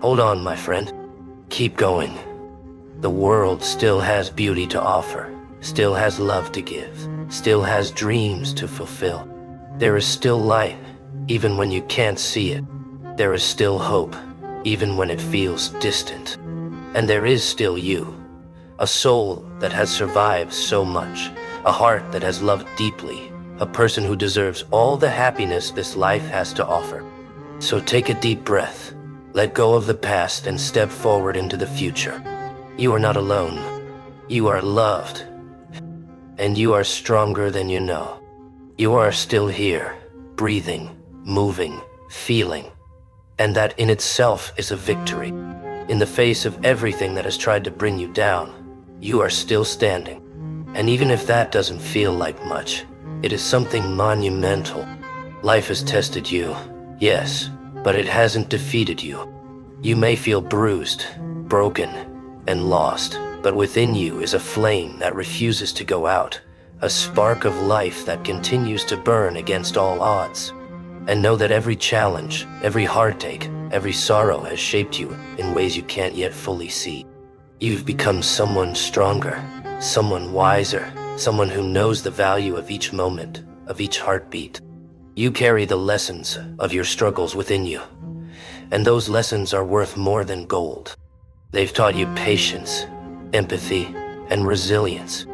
Hold on, my friend. Keep going. The world still has beauty to offer, still has love to give, still has dreams to fulfill. There is still light, even when you can't see it. There is still hope, even when it feels distant. And there is still you, a soul that has survived so much, a heart that has loved deeply, a person who deserves all the happiness this life has to offer. So take a deep breath, let go of the past and step forward into the future. You are not alone. You are loved. And you are stronger than you know. You are still here, breathing, moving, feeling. And that in itself is a victory. In the face of everything that has tried to bring you down, you are still standing. And even if that doesn't feel like much, it is something monumental. Life has tested you, yes, but it hasn't defeated you. You may feel bruised, broken, and lost, but within you is a flame that refuses to go out, a spark of life that continues to burn against all odds. And know that every challenge, every heartache, every sorrow has shaped you in ways you can't yet fully see. You've become someone stronger, someone wiser, someone who knows the value of each moment, of each heartbeat. You carry the lessons of your struggles within you, and those lessons are worth more than gold. They've taught you patience, empathy, and resilience.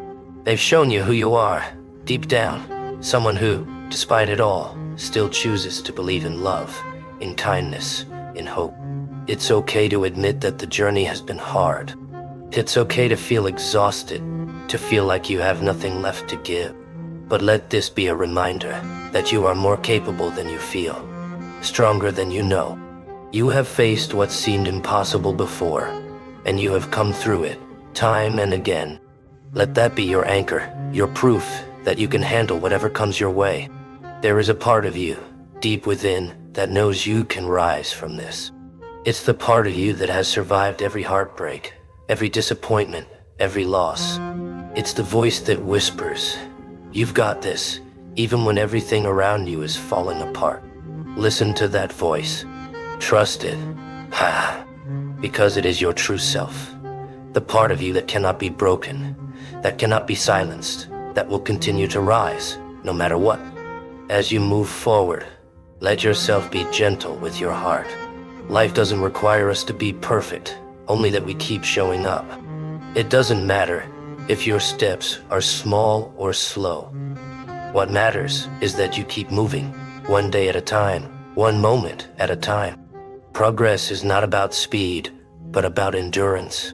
They've shown you who you are, deep down, someone who, despite it all, still chooses to believe in love, in kindness, in hope. It's okay to admit that the journey has been hard. It's okay to feel exhausted, to feel like you have nothing left to give. But let this be a reminder that you are more capable than you feel, stronger than you know. You have faced what seemed impossible before, and you have come through it, time and again. Let that be your anchor, your proof that you can handle whatever comes your way. There is a part of you, deep within, that knows you can rise from this. It's the part of you that has survived every heartbreak, every disappointment, every loss. It's the voice that whispers, "You've got this," even when everything around you is falling apart. Listen to that voice. Trust it. Because it is your true self. The part of you that cannot be broken, that cannot be silenced, that will continue to rise, no matter what. As you move forward, let yourself be gentle with your heart. Life doesn't require us to be perfect, only that we keep showing up. It doesn't matter if your steps are small or slow. What matters is that you keep moving, one day at a time, one moment at a time. Progress is not about speed, but about endurance.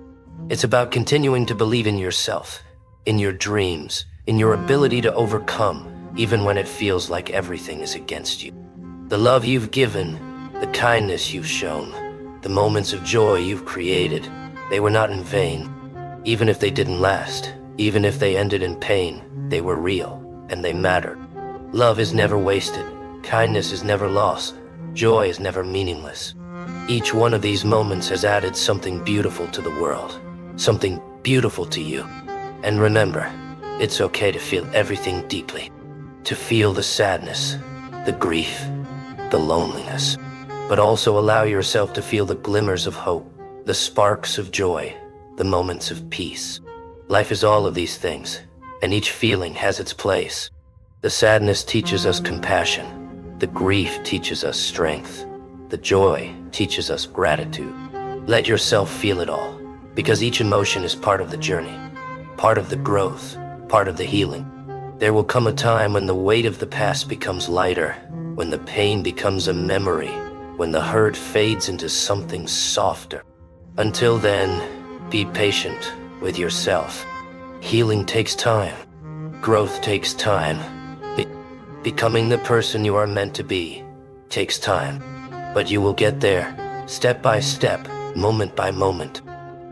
It's about continuing to believe in yourself, in your dreams, in your ability to overcome, even when it feels like everything is against you. The love you've given, the kindness you've shown, the moments of joy you've created, they were not in vain. Even if they didn't last, even if they ended in pain, they were real, and they mattered. Love is never wasted, kindness is never lost, joy is never meaningless. Each one of these moments has added something beautiful to the world, something beautiful to you. And remember, it's okay to feel everything deeply. To feel the sadness, the grief, the loneliness, but also allow yourself to feel the glimmers of hope, the sparks of joy, the moments of peace. Life is all of these things, and each feeling has its place. The sadness teaches us compassion, the grief teaches us strength, the joy teaches us gratitude. Let yourself feel it all, because each emotion is part of the journey, part of the growth, part of the healing. There will come a time when the weight of the past becomes lighter, when the pain becomes a memory, when the hurt fades into something softer. Until then, be patient with yourself. Healing takes time. Growth takes time. Becoming the person you are meant to be takes time. But you will get there, step by step, moment by moment.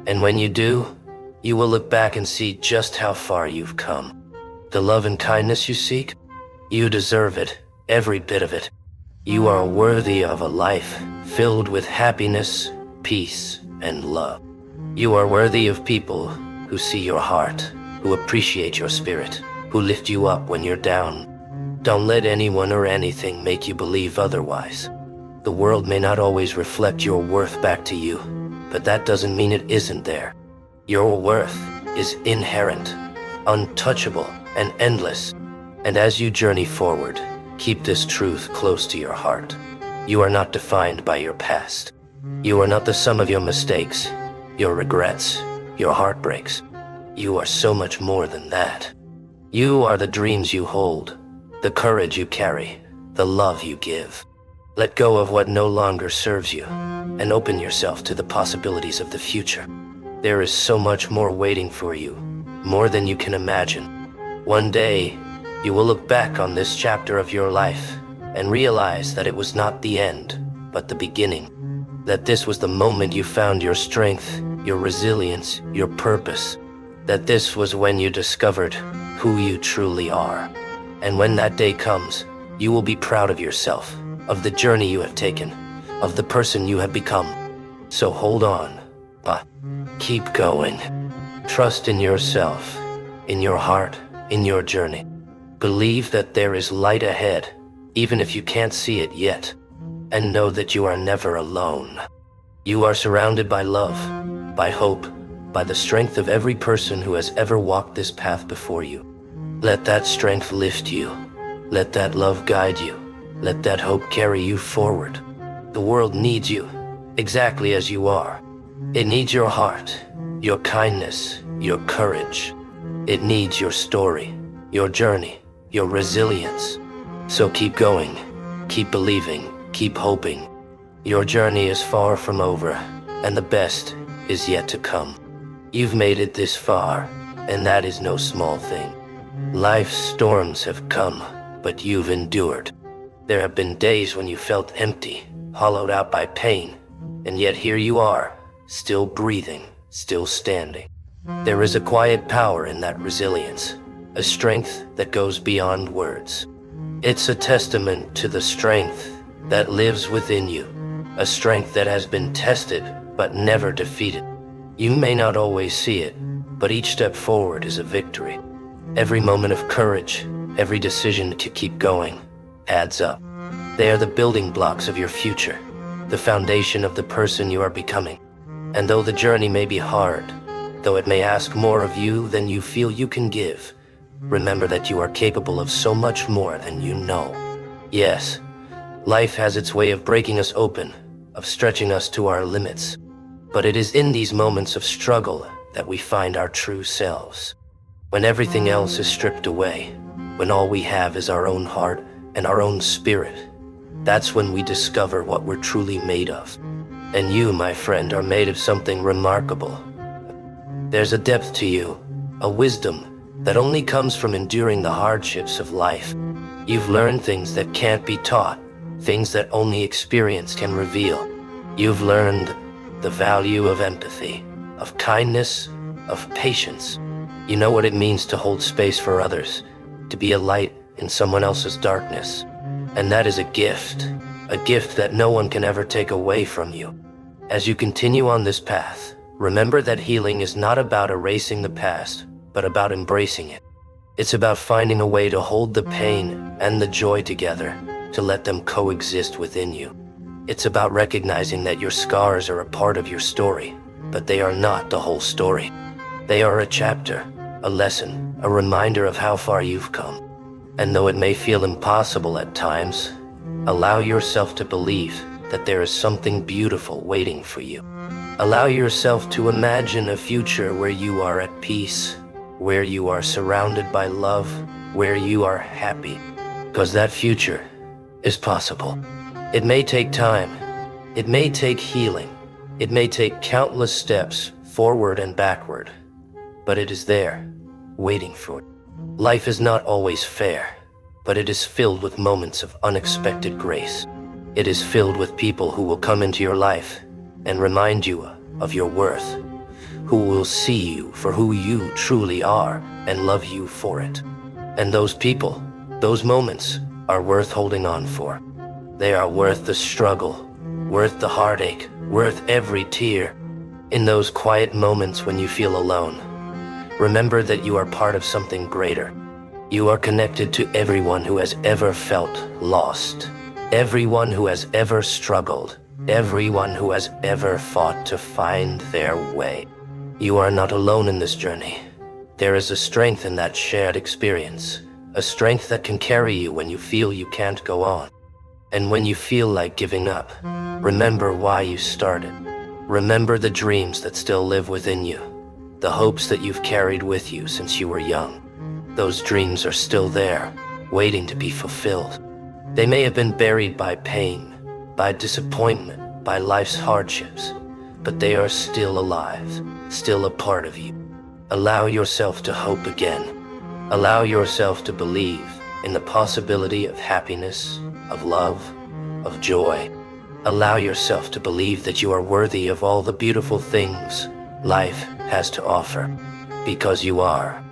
And when you do, you will look back and see just how far you've come. The love and kindness you seek, you deserve it, every bit of it. You are worthy of a life filled with happiness, peace, and love. You are worthy of people who see your heart, who appreciate your spirit, who lift you up when you're down. Don't let anyone or anything make you believe otherwise. The world may not always reflect your worth back to you, but that doesn't mean it isn't there. Your worth is inherent, untouchable, and endless. And as you journey forward, keep this truth close to your heart. You are not defined by your past. You are not the sum of your mistakes, your regrets, your heartbreaks. You are so much more than that. You are the dreams you hold, the courage you carry, the love you give. Let go of what no longer serves you, and open yourself to the possibilities of the future. There is so much more waiting for you, more than you can imagine. One day, you will look back on this chapter of your life and realize that it was not the end, but the beginning. That this was the moment you found your strength, your resilience, your purpose. That this was when you discovered who you truly are. And when that day comes, you will be proud of yourself, of the journey you have taken, of the person you have become. So hold on, but keep going. Trust in yourself, in your heart, in your journey. Believe that there is light ahead, even if you can't see it yet. And know that you are never alone. You are surrounded by love, by hope, by the strength of every person who has ever walked this path before you. Let that strength lift you. Let that love guide you. Let that hope carry you forward. The world needs you, exactly as you are. It needs your heart, your kindness, your courage. It needs your story, your journey, your resilience. So keep going, keep believing, keep hoping. Your journey is far from over, and the best is yet to come. You've made it this far, and that is no small thing. Life's storms have come, but you've endured. There have been days when you felt empty, hollowed out by pain, and yet here you are, still breathing, still standing. There is a quiet power in that resilience, a strength that goes beyond words. It's a testament to the strength that lives within you, a strength that has been tested but never defeated. You may not always see it, but each step forward is a victory. Every moment of courage, every decision to keep going, adds up. They are the building blocks of your future, the foundation of the person you are becoming. And though the journey may be hard, though it may ask more of you than you feel you can give, remember that you are capable of so much more than you know. Yes, life has its way of breaking us open, of stretching us to our limits. But it is in these moments of struggle that we find our true selves. When everything else is stripped away, when all we have is our own heart and our own spirit, that's when we discover what we're truly made of. And you, my friend, are made of something remarkable. There's a depth to you, a wisdom that only comes from enduring the hardships of life. You've learned things that can't be taught, things that only experience can reveal. You've learned the value of empathy, of kindness, of patience. You know what it means to hold space for others, to be a light in someone else's darkness. And that is a gift that no one can ever take away from you. As you continue on this path, remember that healing is not about erasing the past, but about embracing it. It's about finding a way to hold the pain and the joy together, to let them coexist within you. It's about recognizing that your scars are a part of your story, but they are not the whole story. They are a chapter, a lesson, a reminder of how far you've come. And though it may feel impossible at times, allow yourself to believe that there is something beautiful waiting for you. Allow yourself to imagine a future where you are at peace, where you are surrounded by love, where you are happy. Because that future is possible. It may take time. It may take healing. It may take countless steps forward and backward. But it is there, waiting for you. Life is not always fair, but it is filled with moments of unexpected grace. It is filled with people who will come into your life and remind you of your worth, who will see you for who you truly are and love you for it. And those people, those moments, are worth holding on for. They are worth the struggle, worth the heartache, worth every tear. In those quiet moments when you feel alone, remember that you are part of something greater. You are connected to everyone who has ever felt lost. Everyone who has ever struggled, everyone who has ever fought to find their way. You are not alone in this journey. There is a strength in that shared experience, a strength that can carry you when you feel you can't go on. And when you feel like giving up, remember why you started. Remember the dreams that still live within you, the hopes that you've carried with you since you were young. Those dreams are still there, waiting to be fulfilled. They may have been buried by pain, by disappointment, by life's hardships, but they are still alive, still a part of you. Allow yourself to hope again. Allow yourself to believe in the possibility of happiness, of love, of joy. Allow yourself to believe that you are worthy of all the beautiful things life has to offer, because you are.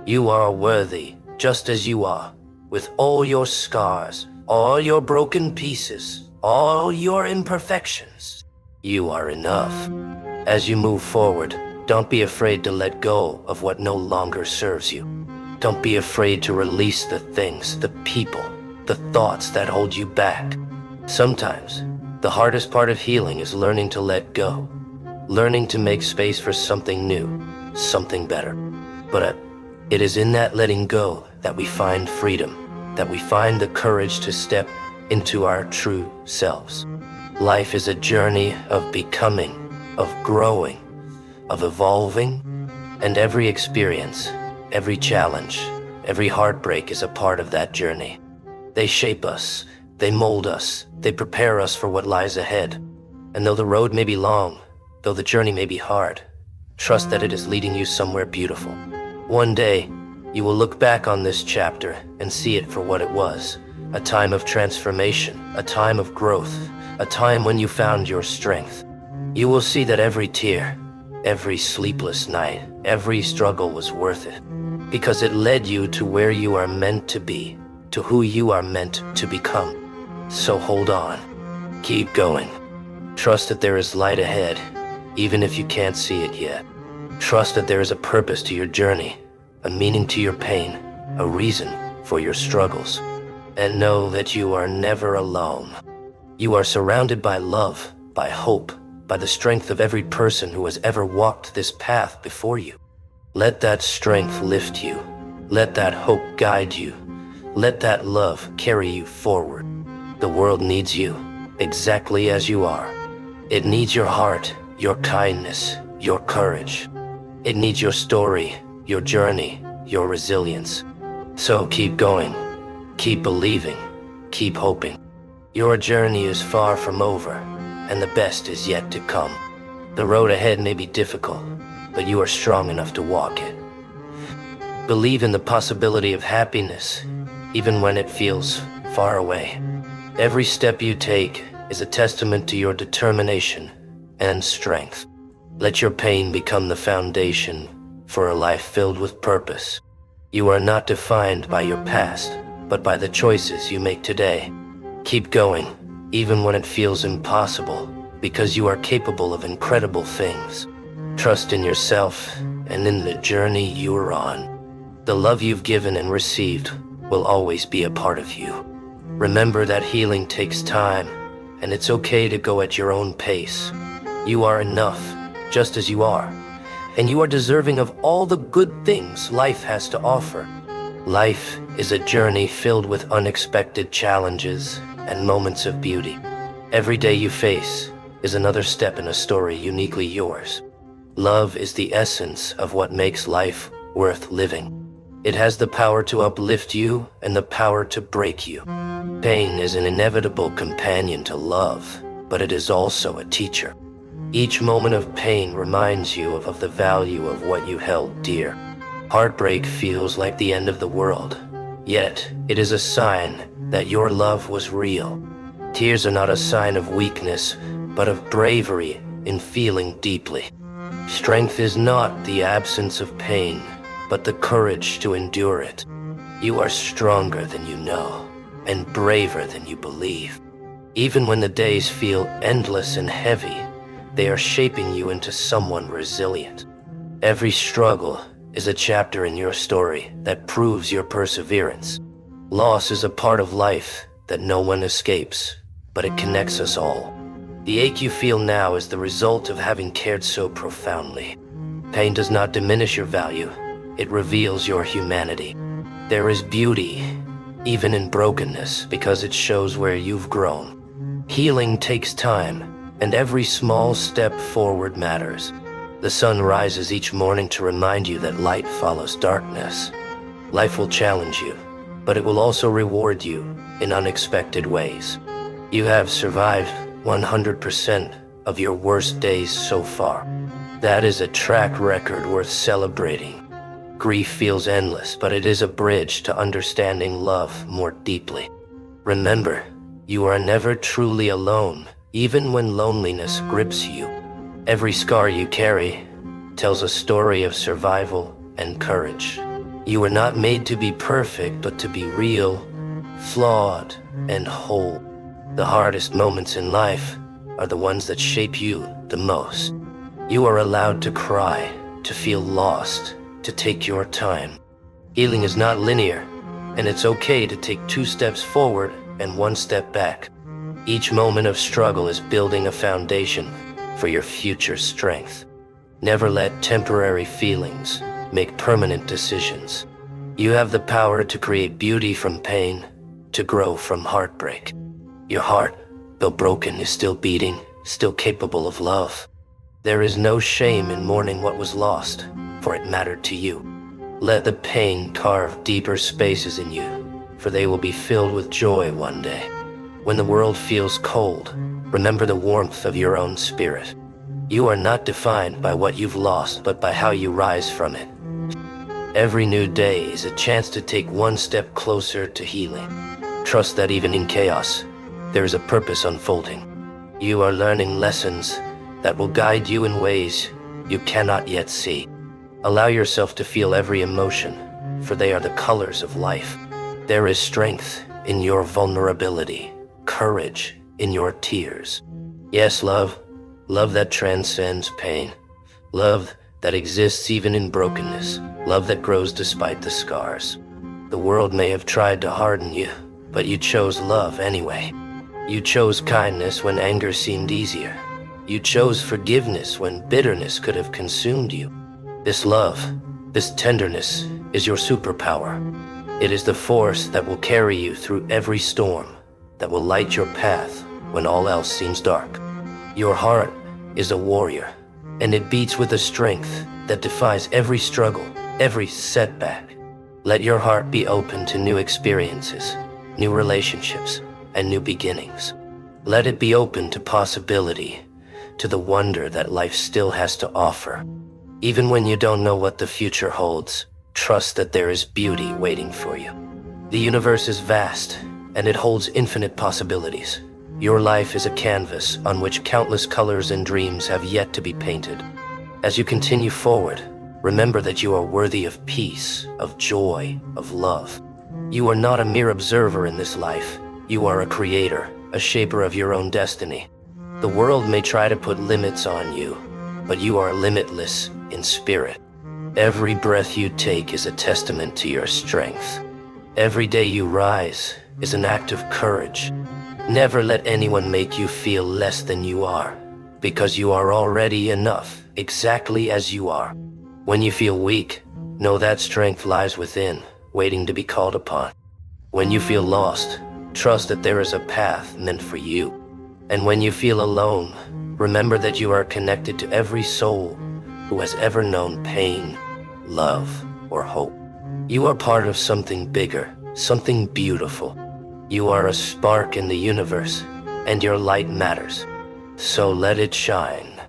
You are worthy just as you are, with all your scars, all your broken pieces, all your imperfections. You are enough. As you move forward, don't be afraid to let go of what no longer serves you. Don't be afraid to release the things, the people, the thoughts that hold you back. Sometimes, the hardest part of healing is learning to let go, learning to make space for something new, something better. But it is in that letting go that we find freedom, that we find the courage to step into our true selves. Life is a journey of becoming, of growing, of evolving, and every experience, every challenge, every heartbreak is a part of that journey. They shape us, they mold us, they prepare us for what lies ahead. And though the road may be long, though the journey may be hard, trust that it is leading you somewhere beautiful. One day, you will look back on this chapter and see it for what it was, a time of transformation, a time of growth, a time when you found your strength. You will see that every tear, every sleepless night, every struggle was worth it, because it led you to where you are meant to be, to who you are meant to become. So hold on, keep going. Trust that there is light ahead, even if you can't see it yet. Trust that there is a purpose to your journey, a meaning to your pain, a reason for your struggles. And know that you are never alone. You are surrounded by love, by hope, by the strength of every person who has ever walked this path before you. Let that strength lift you. Let that hope guide you. Let that love carry you forward. The world needs you, exactly as you are. It needs your heart, your kindness, your courage. It needs your story, your journey, your resilience. So keep going, keep believing, keep hoping. Your journey is far from over, and the best is yet to come. The road ahead may be difficult, but you are strong enough to walk it. Believe in the possibility of happiness, even when it feels far away. Every step you take is a testament to your determination and strength. Let your pain become the foundation for a life filled with purpose. You are not defined by your past, but by the choices you make today. Keep going, even when it feels impossible, because you are capable of incredible things. Trust in yourself and in the journey you are on. The love you've given and received will always be a part of you. Remember that healing takes time, and it's okay to go at your own pace. You are enough, just as you are, and you are deserving of all the good things life has to offer. Life is a journey filled with unexpected challenges and moments of beauty. Every day you face is another step in a story uniquely yours. Love is the essence of what makes life worth living. It has the power to uplift you and the power to break you. Pain is an inevitable companion to love, but it is also a teacher. Each moment of pain reminds you of the value of what you held dear. Heartbreak feels like the end of the world, yet it is a sign that your love was real. Tears are not a sign of weakness, but of bravery in feeling deeply. Strength is not the absence of pain, but the courage to endure it. You are stronger than you know, and braver than you believe. Even when the days feel endless and heavy, they are shaping you into someone resilient. Every struggle is a chapter in your story that proves your perseverance. Loss is a part of life, that no one escapes, but it connects us all. The ache you feel now is the result of having cared so profoundly. Pain does not diminish your value, it reveals your humanity. There is beauty, even in brokenness, because it shows where you've grown. Healing takes time, and every small step forward matters. The sun rises each morning to remind you that light follows darkness. Life will challenge you, but it will also reward you in unexpected ways. You have survived 100% of your worst days so far. That is a track record worth celebrating. Grief feels endless, but it is a bridge to understanding love more deeply. Remember, you are never truly alone, even when loneliness grips you. Every scar you carry tells a story of survival and courage. You were not made to be perfect, but to be real, flawed, and whole. The hardest moments in life are the ones that shape you the most. You are allowed to cry, to feel lost, to take your time. Healing is not linear, and it's okay to take 2 steps forward and 1 step back. Each moment of struggle is building a foundation for your future strength. Never let temporary feelings make permanent decisions. You have the power to create beauty from pain, to grow from heartbreak. Your heart, though broken, is still beating, still capable of love. There is no shame in mourning what was lost, for it mattered to you. Let the pain carve deeper spaces in you, for they will be filled with joy one day. When the world feels cold, remember the warmth of your own spirit. You are not defined by what you've lost, but by how you rise from it. Every new day is a chance to take 1 step closer to healing. Trust that even in chaos, there is a purpose unfolding. You are learning lessons that will guide you in ways you cannot yet see. Allow yourself to feel every emotion, for they are the colors of life. There is strength in your vulnerability, courage in your tears. Yes, love that transcends pain. Love that exists even in brokenness. Love that grows despite the scars. The world may have tried to harden you, but you chose love anyway. You chose kindness when anger seemed easier. You chose forgiveness when bitterness could have consumed you. This love, this tenderness, is your superpower. It is the force that will carry you through every storm, that will light your path when all else seems dark. Your heart is a warrior, and it beats with a strength that defies every struggle, every setback. Let your heart be open to new experiences, new relationships, and new beginnings. Let it be open to possibility, to the wonder that life still has to offer. Even when you don't know what the future holds, trust that there is beauty waiting for you. The universe is vast, and it holds infinite possibilities. Your life is a canvas on which countless colors and dreams have yet to be painted. As you continue forward, remember that you are worthy of peace, of joy, of love. You are not a mere observer in this life. You are a creator, a shaper of your own destiny. The world may try to put limits on you, but you are limitless in spirit. Every breath you take is a testament to your strength. Every day you rise is an act of courage. Never let anyone make you feel less than you are, because you are already enough, exactly as you are. When you feel weak, know that strength lies within, waiting to be called upon. When you feel lost, trust that there is a path meant for you. And when you feel alone, remember that you are connected to every soul who has ever known pain, love, or hope. You are part of something bigger, something beautiful. You are a spark in the universe, and your light matters. So let it shine.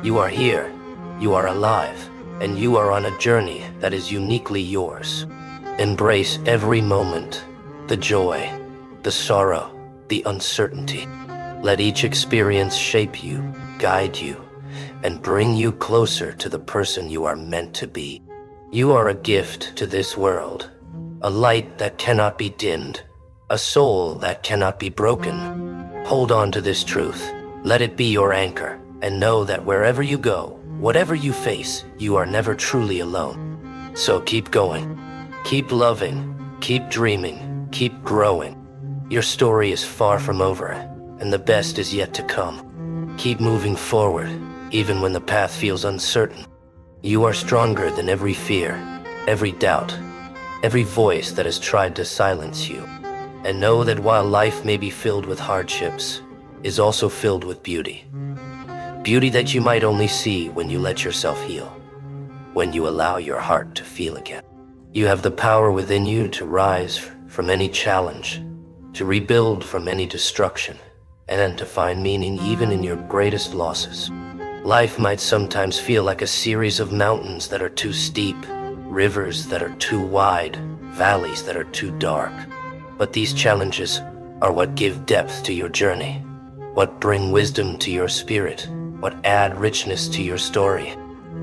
You are here, you are alive, and you are on a journey that is uniquely yours. Embrace every moment, the joy, the sorrow, the uncertainty. Let each experience shape you, guide you, and bring you closer to the person you are meant to be. You are a gift to this world, a light that cannot be dimmed, a soul that cannot be broken. Hold on to this truth, let it be your anchor, and know that wherever you go, whatever you face, you are never truly alone. So keep going, keep loving, keep dreaming, keep growing. Your story is far from over, and the best is yet to come. Keep moving forward, even when the path feels uncertain. You are stronger than every fear, every doubt, every voice that has tried to silence you. And know that while life may be filled with hardships, is also filled with beauty. Beauty that you might only see when you let yourself heal, when you allow your heart to feel again. You have the power within you to rise from any challenge, to rebuild from any destruction, and to find meaning even in your greatest losses. Life might sometimes feel like a series of mountains that are too steep, rivers that are too wide, valleys that are too dark. But these challenges are what give depth to your journey, what bring wisdom to your spirit, what add richness to your story.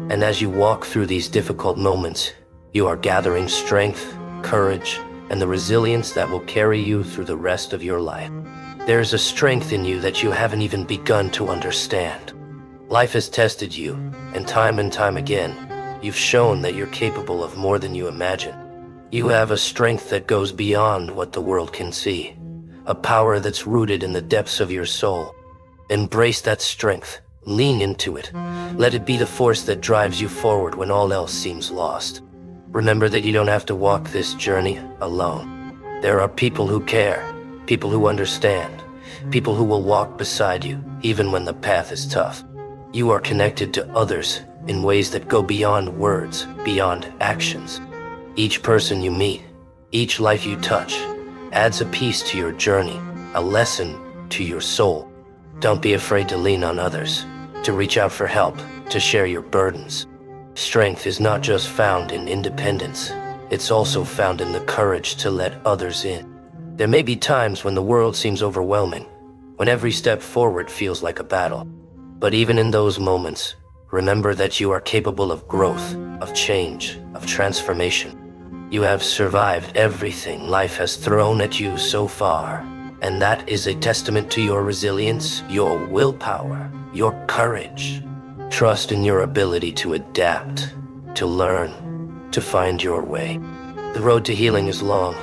And as you walk through these difficult moments, you are gathering strength, courage, and the resilience that will carry you through the rest of your life. There is a strength in you that you haven't even begun to understand. Life has tested you, and time again, you've shown that you're capable of more than you imagine. You have a strength that goes beyond what the world can see, a power that's rooted in the depths of your soul. Embrace that strength, lean into it. Let it be the force that drives you forward when all else seems lost. Remember that you don't have to walk this journey alone. There are people who care, people who understand, people who will walk beside you, even when the path is tough. You are connected to others in ways that go beyond words, beyond actions. Each person you meet, each life you touch, adds a piece to your journey, a lesson to your soul. Don't be afraid to lean on others, to reach out for help, to share your burdens. Strength is not just found in independence, it's also found in the courage to let others in. There may be times when the world seems overwhelming, when every step forward feels like a battle. But even in those moments, remember that you are capable of growth, of change, of transformation. You have survived everything life has thrown at you so far, and that is a testament to your resilience, your willpower, your courage. Trust in your ability to adapt, to learn, to find your way. The road to healing is long,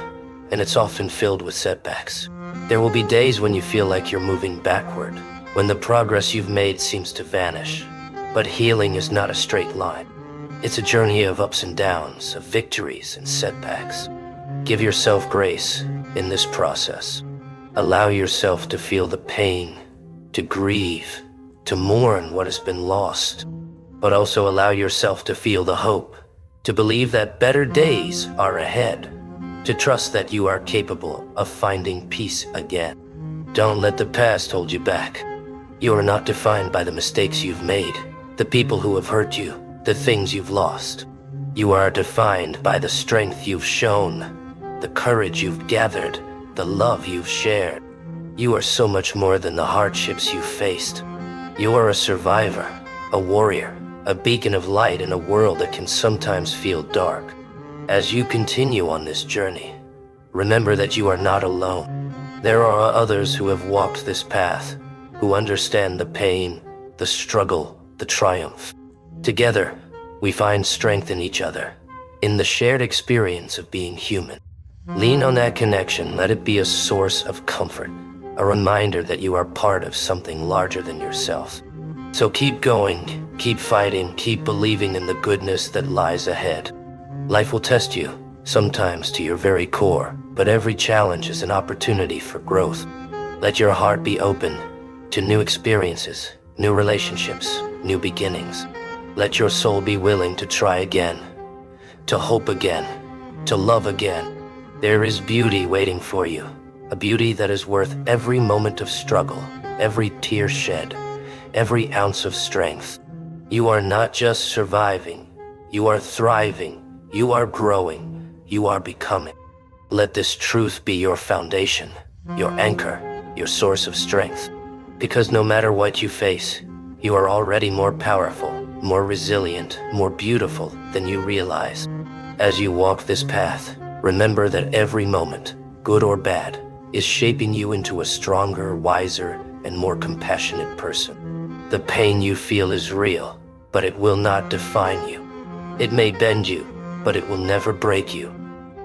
and it's often filled with setbacks. There will be days when you feel like you're moving backward, when the progress you've made seems to vanish. But healing is not a straight line. It's a journey of ups and downs, of victories and setbacks. Give yourself grace in this process. Allow yourself to feel the pain, to grieve, to mourn what has been lost, but also allow yourself to feel the hope, to believe that better days are ahead, to trust that you are capable of finding peace again. Don't let the past hold you back. You are not defined by the mistakes you've made, the people who have hurt you, the things you've lost. You are defined by the strength you've shown, the courage you've gathered, the love you've shared. You are so much more than the hardships you've faced. You are a survivor, a warrior, a beacon of light in a world that can sometimes feel dark. As you continue on this journey, remember that you are not alone. There are others who have walked this path, who understand the pain, the struggle, the triumph. Together, we find strength in each other, in the shared experience of being human. Lean on that connection, let it be a source of comfort, a reminder that you are part of something larger than yourself. So keep going, keep fighting, keep believing in the goodness that lies ahead. Life will test you, sometimes to your very core, but every challenge is an opportunity for growth. Let your heart be open to new experiences, new relationships, new beginnings. Let your soul be willing to try again, to hope again, to love again. There is beauty waiting for you, a beauty that is worth every moment of struggle, every tear shed, every ounce of strength. You are not just surviving, you are thriving, you are growing, you are becoming. Let this truth be your foundation, your anchor, your source of strength. Because no matter what you face, you are already more powerful, more resilient, more beautiful than you realize. As you walk this path, remember that every moment, good or bad, is shaping you into a stronger, wiser, and more compassionate person. The pain you feel is real, but it will not define you. It may bend you, but it will never break you.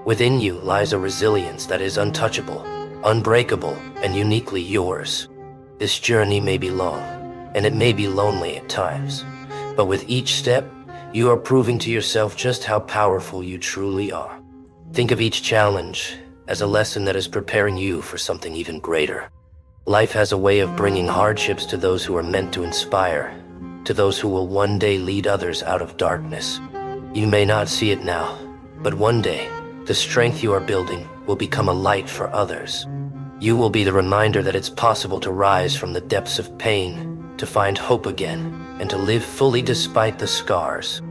Within you lies a resilience that is untouchable, unbreakable and uniquely yours. This journey may be long, and it may be lonely at times, but with each step, you are proving to yourself just how powerful you truly are. Think of each challenge as a lesson that is preparing you for something even greater. Life has a way of bringing hardships to those who are meant to inspire, to those who will one day lead others out of darkness. You may not see it now, but one day, the strength you are building will become a light for others. You will be the reminder that it's possible to rise from the depths of pain, to find hope again, and to live fully despite the scars.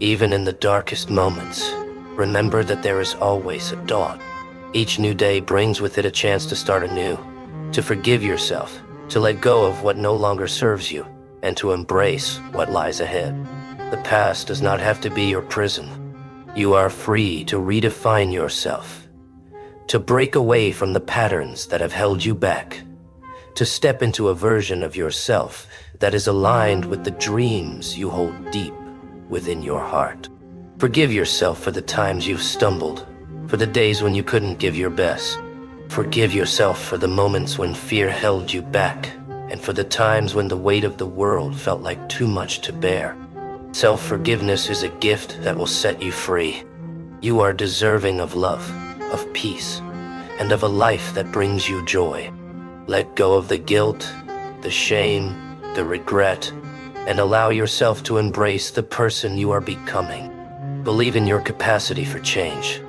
Even in the darkest moments, remember that there is always a dawn. Each new day brings with it a chance to start anew, to forgive yourself, to let go of what no longer serves you, and to embrace what lies ahead. The past does not have to be your prison. You are free to redefine yourself, to break away from the patterns that have held you back, to step into a version of yourself that is aligned with the dreams you hold deep within your heart. Forgive yourself for the times you've stumbled, for the days when you couldn't give your best. Forgive yourself for the moments when fear held you back, and for the times when the weight of the world felt like too much to bear. Self-forgiveness is a gift that will set you free. You are deserving of love, of peace, and of a life that brings you joy. Let go of the guilt, the shame, the regret, and allow yourself to embrace the person you are becoming. Believe in your capacity for change.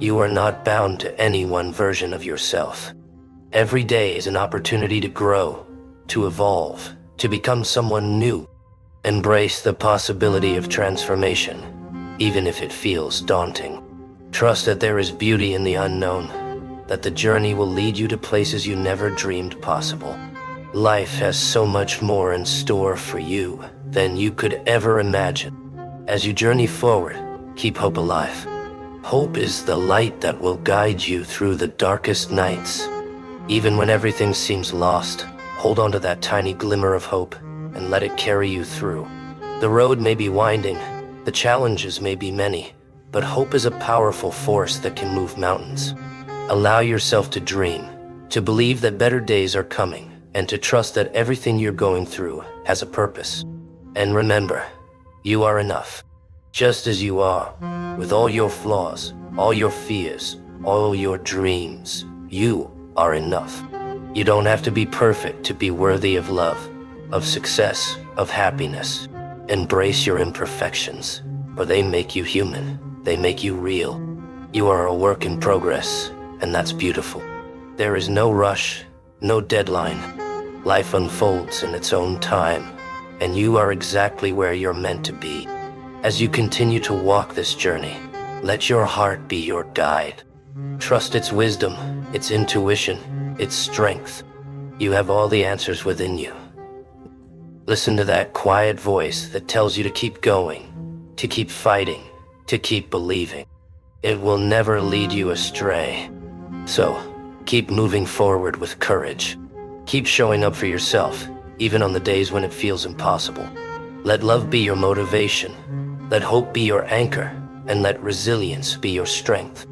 You are not bound to any one version of yourself. Every day is an opportunity to grow, to evolve, to become someone new. Embrace the possibility of transformation, even if it feels daunting. Trust that there is beauty in the unknown, that the journey will lead you to places you never dreamed possible. Life has so much more in store for you than you could ever imagine. As you journey forward, keep hope alive. Hope is the light that will guide you through the darkest nights. Even when everything seems lost, hold on to that tiny glimmer of hope and let it carry you through. The road may be winding, the challenges may be many, but hope is a powerful force that can move mountains. Allow yourself to dream, to believe that better days are coming, and to trust that everything you're going through has a purpose. And remember, you are enough, just as you are, with all your flaws, all your fears, all your dreams. You are enough. You don't have to be perfect to be worthy of love, of success, of happiness. Embrace your imperfections, for they make you human. They make you real. You are a work in progress, and that's beautiful. There is no rush, no deadline. Life unfolds in its own time, and you are exactly where you're meant to be. As you continue to walk this journey, let your heart be your guide. Trust its wisdom, its intuition, its strength. You have all the answers within you. Listen to that quiet voice that tells you to keep going, to keep fighting, to keep believing. It will never lead you astray. So, keep moving forward with courage. Keep showing up for yourself, even on the days when it feels impossible. Let love be your motivation. Let hope be your anchor, and let resilience be your strength.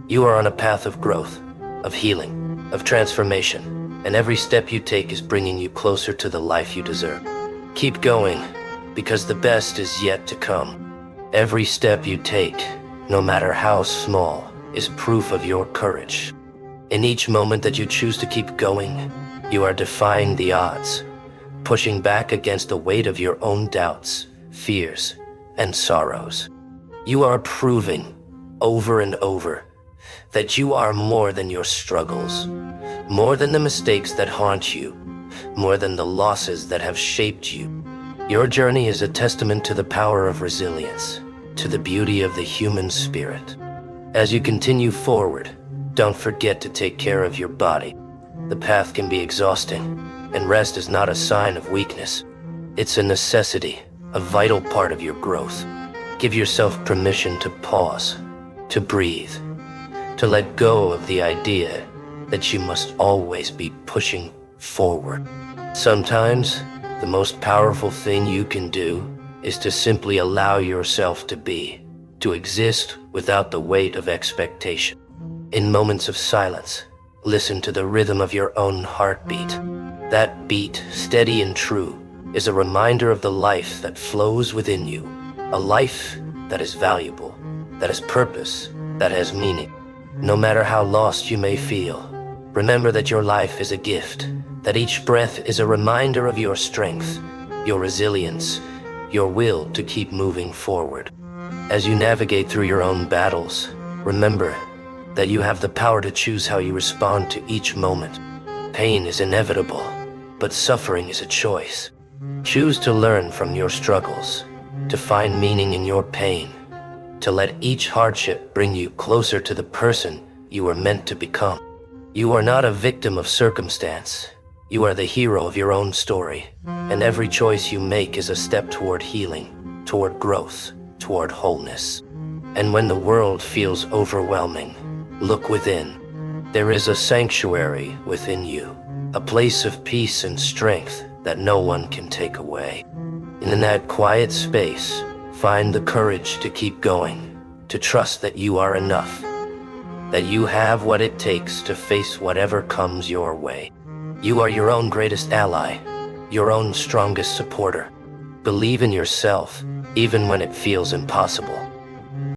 You are on a path of growth, of healing, of transformation, and every step you take is bringing you closer to the life you deserve. Keep going, because the best is yet to come. Every step you take, no matter how small, is proof of your courage. In each moment that you choose to keep going, you are defying the odds, pushing back against the weight of your own doubts, fears, and sorrows. You are proving, over and over, that you are more than your struggles, more than the mistakes that haunt you, more than the losses that have shaped you. Your journey is a testament to the power of resilience, to the beauty of the human spirit. As you continue forward, don't forget to take care of your body. The path can be exhausting, and rest is not a sign of weakness. It's a necessity, a vital part of your growth. Give yourself permission to pause, to breathe, to let go of the idea that you must always be pushing forward. Sometimes, the most powerful thing you can do is to simply allow yourself to be, to exist without the weight of expectation. In moments of silence, Listen to the rhythm of your own heartbeat. That beat, steady and true, is a reminder of the life that flows within you. A life that is valuable, that has purpose, that has meaning. No matter how lost you may feel, remember that your life is a gift, that each breath is a reminder of your strength, your resilience, your will to keep moving forward. As you navigate through your own battles, remember that you have the power to choose how you respond to each moment. Pain is inevitable, but suffering is a choice. Choose to learn from your struggles, to find meaning in your pain, to let each hardship bring you closer to the person you were meant to become. You are not a victim of circumstance. You are the hero of your own story, and every choice you make is a step toward healing, toward growth, toward wholeness. And when the world feels overwhelming, look within. There is a sanctuary within you, a place of peace and strength that no one can take away. And in that quiet space, find the courage to keep going, to trust that you are enough, that you have what it takes to face whatever comes your way. You are your own greatest ally, your own strongest supporter. Believe in yourself, even when it feels impossible.